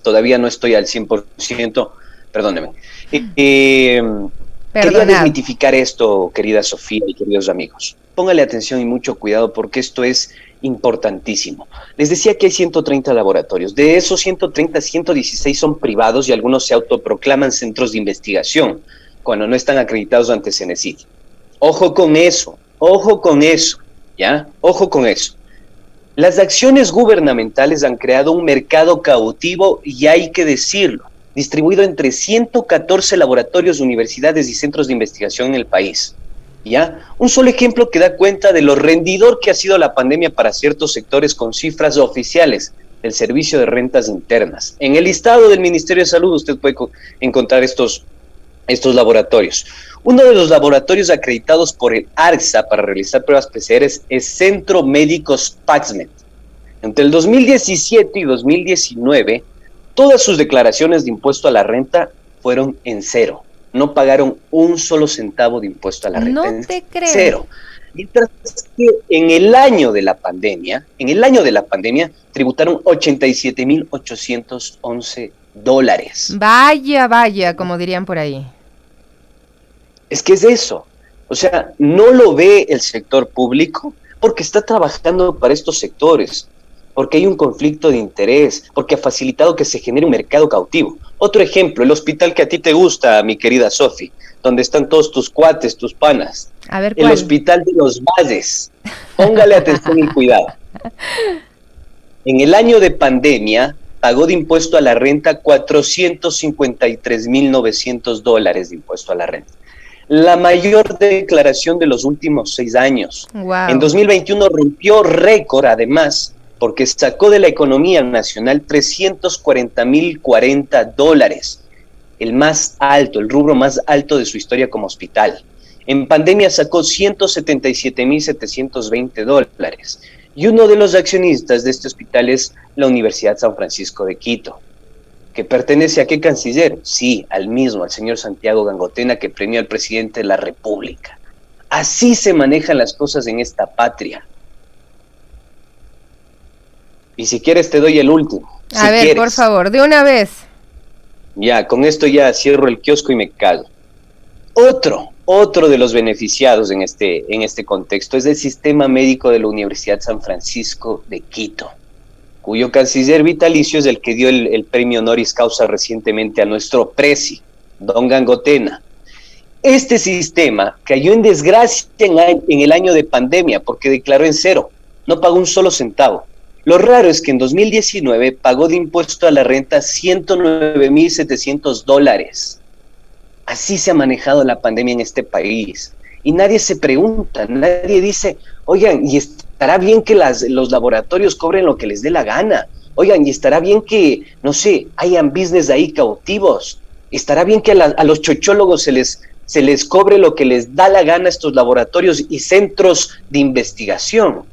todavía no estoy al 100%, perdóneme. Quería desmitificar esto, querida Sofía y queridos amigos. Póngale atención y mucho cuidado porque esto es importantísimo. Les decía que hay 130 laboratorios. De esos 130, 116 son privados y algunos se autoproclaman centros de investigación cuando no están acreditados ante CENESID. Ojo con eso, ¿ya? Ojo con eso. Las acciones gubernamentales han creado un mercado cautivo y hay que decirlo, distribuido entre 114 laboratorios, universidades y centros de investigación en el país. ¿Ya? Un solo ejemplo que da cuenta de lo rendidor que ha sido la pandemia para ciertos sectores con cifras oficiales del Servicio de Rentas Internas. En el listado del Ministerio de Salud usted puede encontrar estos estos laboratorios. Uno de los laboratorios acreditados por el ARSA para realizar pruebas PCR es Centro Médicos Paxmed. Entre el 2017 y 2019, todas sus declaraciones de impuesto a la renta fueron en cero. No pagaron un solo centavo de impuesto a la renta. No te creo. Cero. Mientras que en el año de la pandemia, tributaron $87,811. Vaya, como dirían por ahí. Es que es eso. O sea, no lo ve el sector público porque está trabajando para estos sectores, porque hay un conflicto de interés, porque ha facilitado que se genere un mercado cautivo. Otro ejemplo, el hospital que a ti te gusta, mi querida Sofi, donde están todos tus cuates, tus panas. A ver, ¿cuál? El Hospital de los Valles. Póngale atención y cuidado. En el año de pandemia, pagó de impuesto a la renta $453,900 de impuesto a la renta. La mayor declaración de los últimos 6 años. Wow. En 2021 rompió récord, además, porque sacó de la economía nacional $340,040, el más alto, el rubro más alto de su historia como hospital. En pandemia sacó $177,720. Y uno de los accionistas de este hospital es la Universidad San Francisco de Quito, que pertenece a qué canciller, sí, al mismo, al señor Santiago Gangotena, que premió al presidente de la República. Así se manejan las cosas en esta patria. Y si quieres te doy el último. A ver, por favor, de una vez. Ya, con esto ya cierro el kiosco y me callo. Otro de los beneficiados en este contexto es el sistema médico de la Universidad San Francisco de Quito, cuyo canciller vitalicio es el que dio el premio honoris causa recientemente a nuestro presi, don Gangotena. Este sistema cayó en desgracia en el año de pandemia porque declaró en cero, no pagó un solo centavo. Lo raro es que en 2019 pagó de impuesto a la renta $109,700. Así se ha manejado la pandemia en este país. Y nadie se pregunta, nadie dice, oigan, ¿y estará bien que los laboratorios cobren lo que les dé la gana? Oigan, ¿y estará bien que, no sé, hayan business ahí cautivos? ¿Estará bien que a los chochólogos se les cobre lo que les da la gana a estos laboratorios y centros de investigación?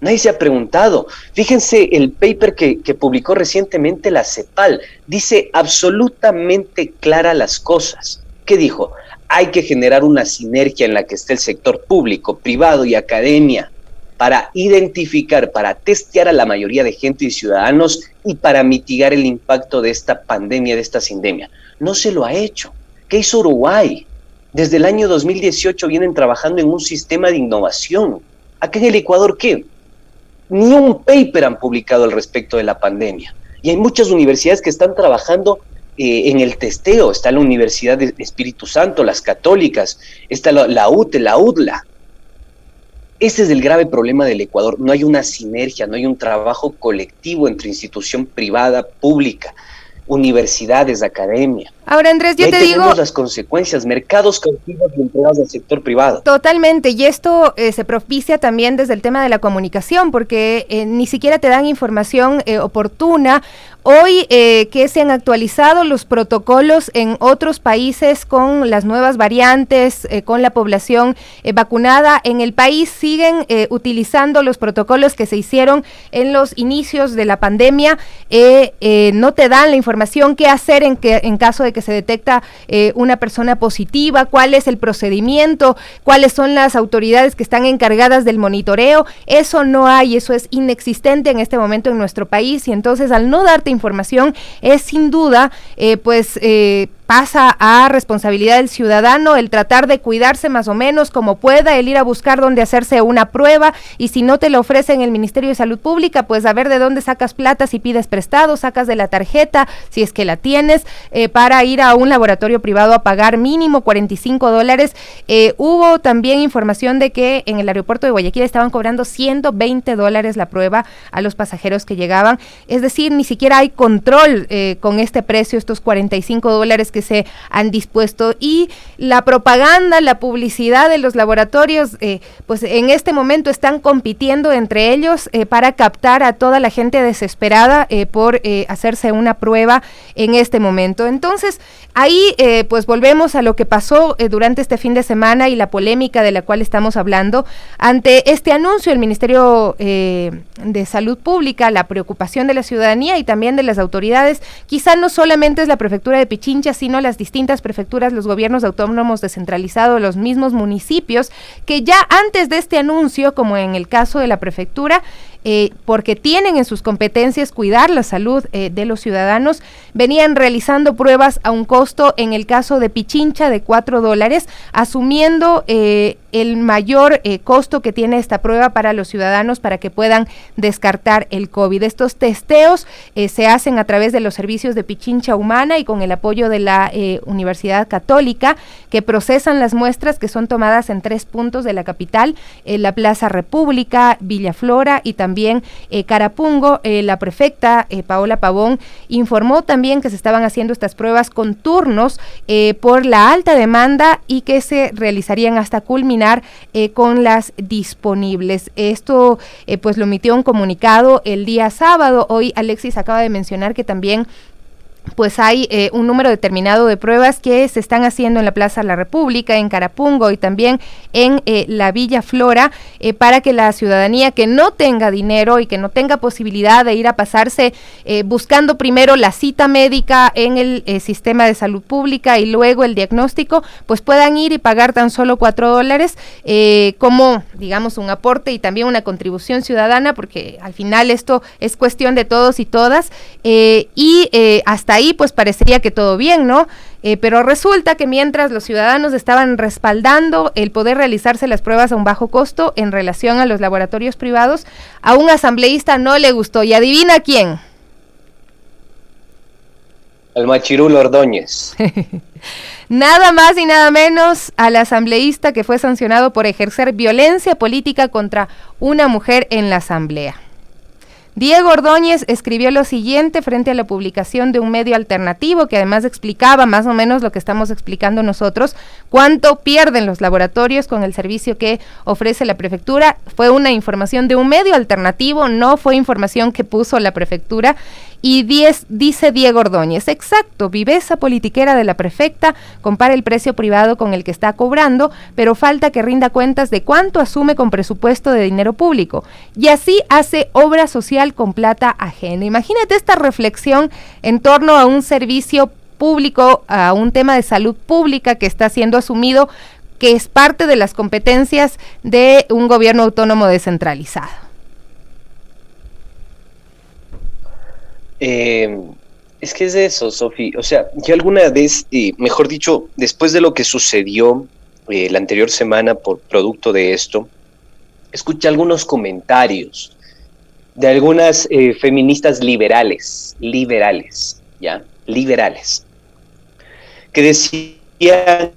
Nadie se ha preguntado. Fíjense el paper que publicó recientemente la CEPAL. Dice absolutamente clara las cosas. ¿Qué dijo? Hay que generar una sinergia en la que esté el sector público, privado y academia para identificar, para testear a la mayoría de gente y ciudadanos y para mitigar el impacto de esta pandemia, de esta sindemia. No se lo ha hecho. ¿Qué hizo Uruguay? Desde el año 2018 vienen trabajando en un sistema de innovación. ¿Acá en el Ecuador qué? Ni un paper han publicado al respecto de la pandemia. Y hay muchas universidades que están trabajando en el testeo. Está la Universidad de Espíritu Santo, las católicas, está la UTE, la UDLA. Ese es el grave problema del Ecuador. No hay una sinergia, no hay un trabajo colectivo entre institución privada, pública, universidades, academia. Ahora, Andrés, yo te digo... tenemos las consecuencias, mercados cautivos y entregados al sector privado. Totalmente, y esto se propicia también desde el tema de la comunicación, porque ni siquiera te dan información oportuna. Hoy que se han actualizado los protocolos en otros países con las nuevas variantes, con la población vacunada, en el país siguen utilizando los protocolos que se hicieron en los inicios de la pandemia. No te dan la información qué hacer en caso de que se detecta una persona positiva, cuál es el procedimiento, cuáles son las autoridades que están encargadas del monitoreo. Eso no hay, eso es inexistente en este momento en nuestro país, y entonces al no darte información es sin duda pasa a responsabilidad del ciudadano el tratar de cuidarse más o menos como pueda, el ir a buscar dónde hacerse una prueba, y si no te lo ofrecen el Ministerio de Salud Pública, pues a ver de dónde sacas plata, si pides prestado, sacas de la tarjeta, si es que la tienes, para ir a un laboratorio privado a pagar mínimo $45. Hubo también información de que en el aeropuerto de Guayaquil estaban cobrando $120 la prueba a los pasajeros que llegaban, es decir, ni siquiera hay control con este precio, estos $45 que que se han dispuesto, y la propaganda, la publicidad de los laboratorios, pues en este momento están compitiendo entre ellos para captar a toda la gente desesperada por hacerse una prueba en este momento. Entonces, ahí pues volvemos a lo que pasó durante este fin de semana y la polémica de la cual estamos hablando. Ante este anuncio del Ministerio de Salud Pública, la preocupación de la ciudadanía y también de las autoridades, quizá no solamente es la prefectura de Pichincha, sino las distintas prefecturas, los gobiernos autónomos descentralizados, los mismos municipios, que ya antes de este anuncio, como en el caso de la prefectura, porque tienen en sus competencias cuidar la salud de los ciudadanos, venían realizando pruebas a un costo, en el caso de Pichincha, de $4, asumiendo el mayor costo que tiene esta prueba para los ciudadanos para que puedan descartar el COVID. Estos testeos se hacen a través de los servicios de Pichincha Humana y con el apoyo de la Universidad Católica, que procesan las muestras que son tomadas en 3 puntos de la capital, la Plaza República, Villa Flora y también Carapungo. La prefecta Paola Pavón informó también que se estaban haciendo estas pruebas con turnos por la alta demanda y que se realizarían hasta culminar con las disponibles. Esto pues lo emitió un comunicado el día sábado. Hoy Alexis acaba de mencionar que también pues hay un número determinado de pruebas que se están haciendo en la Plaza de la República, en Carapungo y también en la Villa Flora, para que la ciudadanía que no tenga dinero y que no tenga posibilidad de ir a pasarse buscando primero la cita médica en el sistema de salud pública y luego el diagnóstico, pues puedan ir y pagar tan solo $4 como, digamos, un aporte y también una contribución ciudadana, porque al final esto es cuestión de todos y todas, hasta ahí pues parecería que todo bien, ¿no? Pero resulta que mientras los ciudadanos estaban respaldando el poder realizarse las pruebas a un bajo costo en relación a los laboratorios privados, a un asambleísta no le gustó. ¿Y adivina quién? Al Machirulo Ordóñez. Nada más y nada menos al asambleísta que fue sancionado por ejercer violencia política contra una mujer en la asamblea. Diego Ordóñez escribió lo siguiente frente a la publicación de un medio alternativo que además explicaba más o menos lo que estamos explicando nosotros: cuánto pierden los laboratorios con el servicio que ofrece la prefectura. Fue una información de un medio alternativo, no fue información que puso la prefectura. Y dice Diego Ordóñez: exacto, viveza politiquera de la prefecta, compara el precio privado con el que está cobrando, pero falta que rinda cuentas de cuánto asume con presupuesto de dinero público, y así hace obra social con plata ajena. Imagínate esta reflexión en torno a un servicio público, a un tema de salud pública que está siendo asumido, que es parte de las competencias de un gobierno autónomo descentralizado. Es que es eso, Sofi. O sea, yo alguna vez, mejor dicho, después de lo que sucedió la anterior semana por producto de esto, escuché algunos comentarios de algunas feministas liberales, que decían: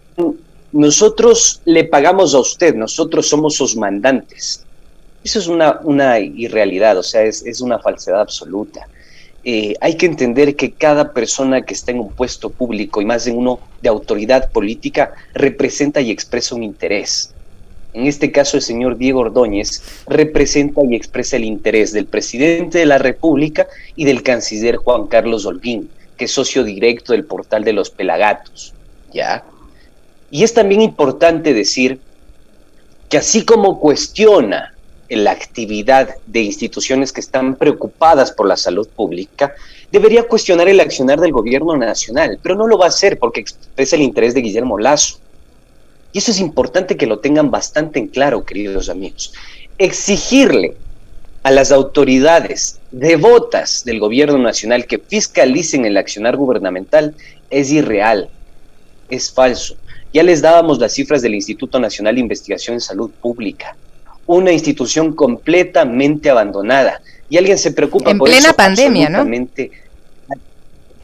nosotros le pagamos a usted, nosotros somos sus mandantes. Eso es una irrealidad, o sea, es una falsedad absoluta. Hay que entender que cada persona que está en un puesto público, y más de uno de autoridad política, representa y expresa un interés. En este caso, el señor Diego Ordóñez representa y expresa el interés del presidente de la República y del canciller Juan Carlos Holguín, que es socio directo del portal de los Pelagatos, ¿ya? Y es también importante decir que así como cuestiona la actividad de instituciones que están preocupadas por la salud pública, debería cuestionar el accionar del gobierno nacional, pero no lo va a hacer porque expresa el interés de Guillermo Lasso. Y eso es importante que lo tengan bastante en claro, queridos amigos. Exigirle a las autoridades devotas del gobierno nacional que fiscalicen el accionar gubernamental es irreal, es falso. Ya les dábamos las cifras del Instituto Nacional de Investigación en Salud Pública, una institución completamente abandonada, y alguien se preocupa por eso. En plena pandemia, ¿no? En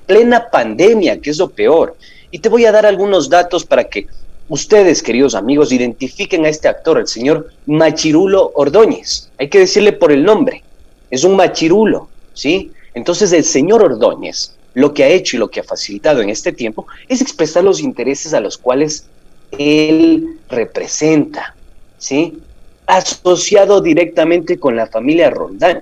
plena pandemia, que es lo peor. Y te voy a dar algunos datos para que ustedes, queridos amigos, identifiquen a este actor, el señor Machirulo Ordóñez. Hay que decirle por el nombre, es un machirulo, ¿sí? Entonces el señor Ordóñez lo que ha hecho y lo que ha facilitado en este tiempo es expresar los intereses a los cuales él representa, ¿sí? Asociado directamente con la familia Roldán.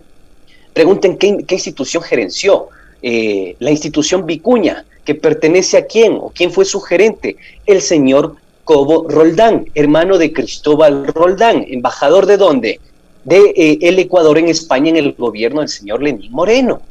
Pregunten qué institución gerenció. La institución Vicuña, que pertenece a quién o quién fue su gerente, el señor Cobo Roldán, hermano de Cristóbal Roldán, embajador ¿de dónde? De el Ecuador en España en el gobierno del señor Lenín Moreno.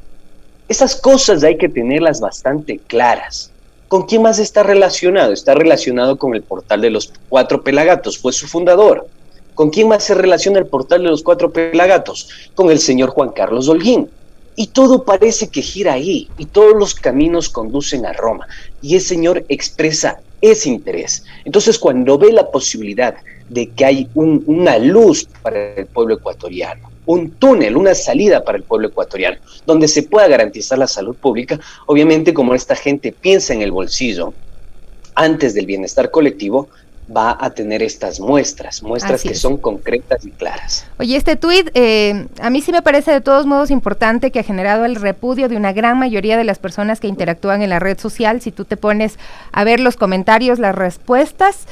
Esas cosas hay que tenerlas bastante claras. ¿Con quién más está relacionado? Está relacionado con el portal de los 4 Pelagatos, fue su fundador. ¿Con quién más se relaciona el portal de los 4 Pelagatos? Con el señor Juan Carlos Holguín. Y todo parece que gira ahí, y todos los caminos conducen a Roma. Y el señor expresa ese interés. Entonces, cuando ve la posibilidad de que hay una luz para el pueblo ecuatoriano, un túnel, una salida para el pueblo ecuatoriano, donde se pueda garantizar la salud pública, obviamente como esta gente piensa en el bolsillo, antes del bienestar colectivo, va a tener estas muestras que son concretas y claras. Oye, este tuit a mí sí me parece de todos modos importante, que ha generado el repudio de una gran mayoría de las personas que interactúan en la red social. Si tú te pones a ver los comentarios, las respuestas,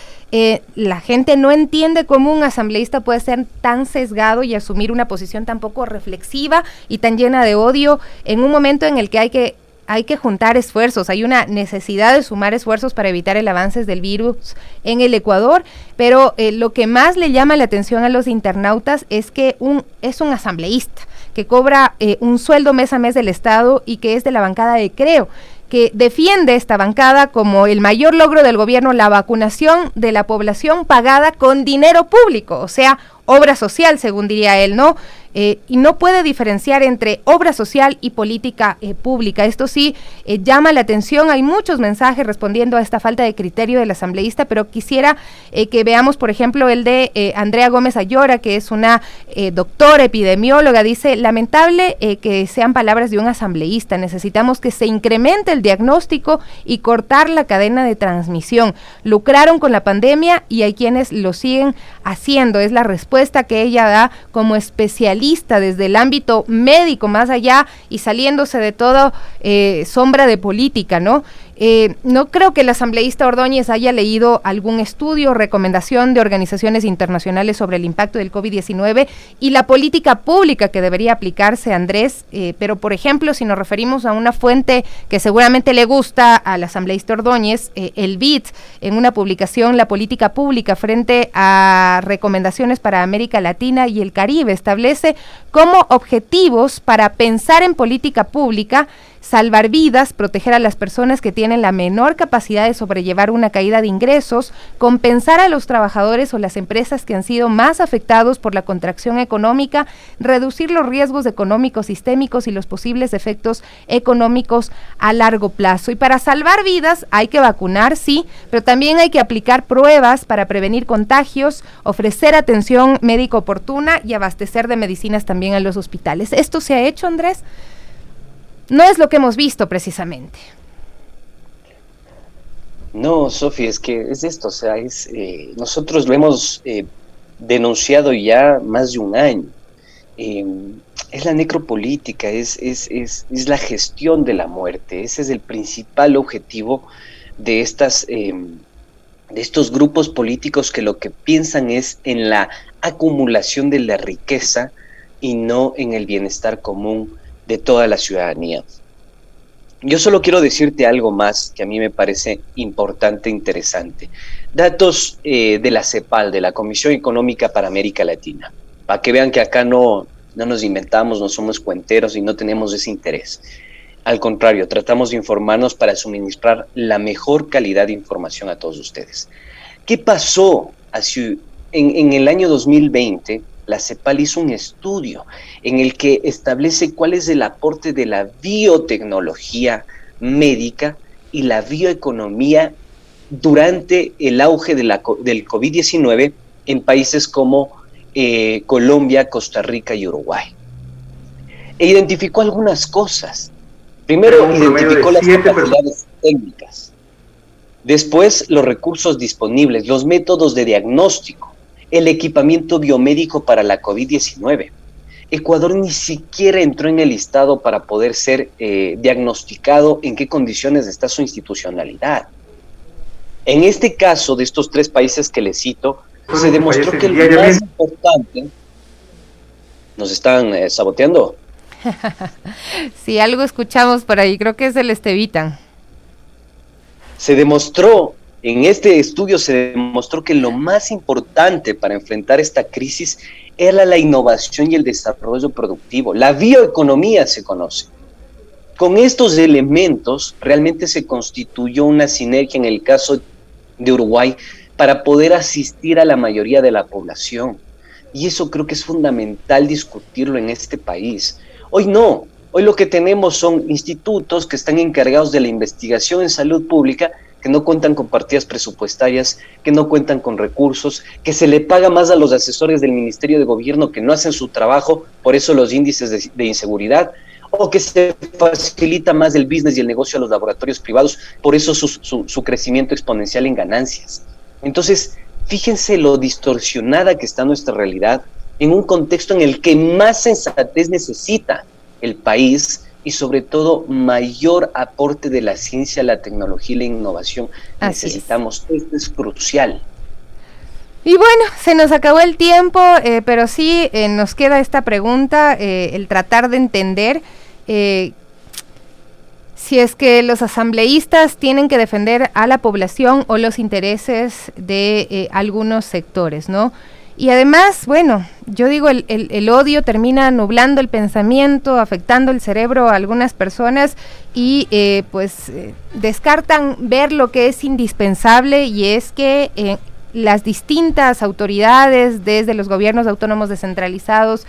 la gente no entiende cómo un asambleísta puede ser tan sesgado y asumir una posición tan poco reflexiva y tan llena de odio en un momento en el que hay que juntar esfuerzos, hay una necesidad de sumar esfuerzos para evitar el avance del virus en el Ecuador, pero lo que más le llama la atención a los internautas es que es un asambleísta que cobra un sueldo mes a mes del Estado y que es de la bancada de Creo, que defiende esta bancada como el mayor logro del gobierno, la vacunación de la población pagada con dinero público, o sea, obra social, según diría él, ¿no? Y no puede diferenciar entre obra social y política pública. Esto sí llama la atención. Hay muchos mensajes respondiendo a esta falta de criterio del asambleísta, pero quisiera que veamos, por ejemplo, el de Andrea Gómez Ayora, que es una doctora epidemióloga. Dice: lamentable que sean palabras de un asambleísta. Necesitamos que se incremente el diagnóstico y cortar la cadena de transmisión. Lucraron con la pandemia y hay quienes lo siguen haciendo. Es la respuesta que ella da como especialista desde el ámbito médico, más allá y saliéndose de todo sombra de política, ¿no? No creo que el asambleísta Ordóñez haya leído algún estudio o recomendación de organizaciones internacionales sobre el impacto del COVID-19 y la política pública que debería aplicarse, Andrés, pero por ejemplo, si nos referimos a una fuente que seguramente le gusta al asambleísta Ordóñez, el BID, en una publicación, La política pública frente a recomendaciones para América Latina y el Caribe, establece como objetivos para pensar en política pública: salvar vidas, proteger a las personas que tienen la menor capacidad de sobrellevar una caída de ingresos, compensar a los trabajadores o las empresas que han sido más afectados por la contracción económica, reducir los riesgos económicos sistémicos y los posibles efectos económicos a largo plazo. Y para salvar vidas hay que vacunar, sí, pero también hay que aplicar pruebas para prevenir contagios, ofrecer atención médica oportuna y abastecer de medicinas también a los hospitales. ¿Esto se ha hecho, Andrés? No es lo que hemos visto precisamente. No, Sofi, es que es esto, o sea, nosotros lo hemos denunciado ya más de un año. Es la necropolítica, es la gestión de la muerte. Ese es el principal objetivo de estos grupos políticos que lo que piensan es en la acumulación de la riqueza y no en el bienestar común de toda la ciudadanía. Yo solo quiero decirte algo más que a mí me parece importante e interesante. Datos de la CEPAL, de la Comisión Económica para América Latina, para que vean que acá no nos inventamos, no somos cuenteros y no tenemos ese interés. Al contrario, tratamos de informarnos para suministrar la mejor calidad de información a todos ustedes. ¿Qué pasó en el año 2020? La CEPAL hizo un estudio en el que establece cuál es el aporte de la biotecnología médica y la bioeconomía durante el auge del COVID-19 en países como Colombia, Costa Rica y Uruguay. E identificó algunas cosas. Primero, identificó las capacidades técnicas. Después, los recursos disponibles, los métodos de diagnóstico, el equipamiento biomédico para la COVID-19, Ecuador ni siquiera entró en el listado para poder ser diagnosticado en qué condiciones está su institucionalidad. En este caso, de estos 3 países que les cito, se demostró que lo más importante... ¿Nos están saboteando? Sí, algo escuchamos por ahí, creo que es el Estevitan. Se demostró, en este estudio se demostró que lo más importante para enfrentar esta crisis era la innovación y el desarrollo productivo. La bioeconomía se conoce. Con estos elementos realmente se constituyó una sinergia en el caso de Uruguay para poder asistir a la mayoría de la población. Y eso creo que es fundamental discutirlo en este país. Hoy no, hoy lo que tenemos son institutos que están encargados de la investigación en salud pública, que no cuentan con partidas presupuestarias, que no cuentan con recursos, que se le paga más a los asesores del Ministerio de Gobierno que no hacen su trabajo, por eso los índices de inseguridad, o que se facilita más el business y el negocio a los laboratorios privados, por eso su crecimiento exponencial en ganancias. Entonces, fíjense lo distorsionada que está nuestra realidad en un contexto en el que más sensatez necesita el país y sobre todo mayor aporte de la ciencia, la tecnología y la innovación. Necesitamos, esto es crucial. Y bueno, se nos acabó el tiempo, pero sí nos queda esta pregunta, el tratar de entender si es que los asambleístas tienen que defender a la población o los intereses de algunos sectores, ¿no? Y además, bueno, yo digo, el odio termina nublando el pensamiento, afectando el cerebro a algunas personas y descartan ver lo que es indispensable, y es que las distintas autoridades, desde los gobiernos autónomos descentralizados,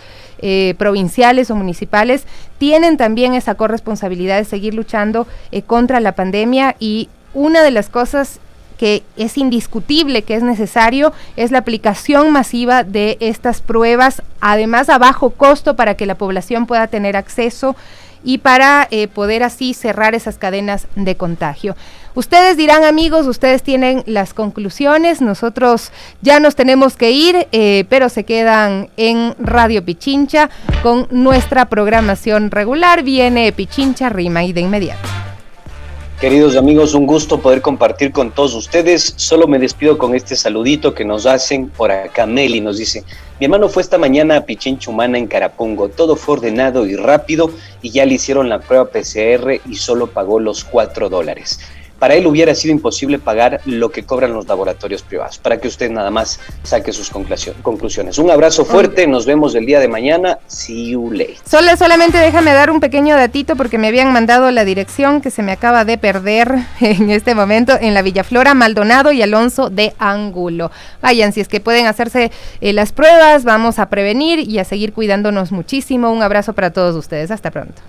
provinciales o municipales, tienen también esa corresponsabilidad de seguir luchando contra la pandemia. Y una de las cosas que es indiscutible, que es necesario, es la aplicación masiva de estas pruebas, además a bajo costo, para que la población pueda tener acceso y para poder así cerrar esas cadenas de contagio. Ustedes dirán, amigos, ustedes tienen las conclusiones, nosotros ya nos tenemos que ir, pero se quedan en Radio Pichincha con nuestra programación regular. Viene Pichincha Rima y de inmediato. Queridos amigos, un gusto poder compartir con todos ustedes. Solo me despido con este saludito que nos hacen por acá. Meli nos dice: mi hermano fue esta mañana a Pichincha Humana en Carapungo, todo fue ordenado y rápido y ya le hicieron la prueba PCR y solo pagó los $4. Para él hubiera sido imposible pagar lo que cobran los laboratorios privados. Para que usted nada más saque sus conclusiones. Un abrazo fuerte, nos vemos el día de mañana. See you later. Solamente déjame dar un pequeño datito, porque me habían mandado la dirección que se me acaba de perder en este momento, en la Villaflora, Maldonado y Alonso de Ángulo. Vayan, si es que pueden hacerse las pruebas, vamos a prevenir y a seguir cuidándonos muchísimo. Un abrazo para todos ustedes, hasta pronto.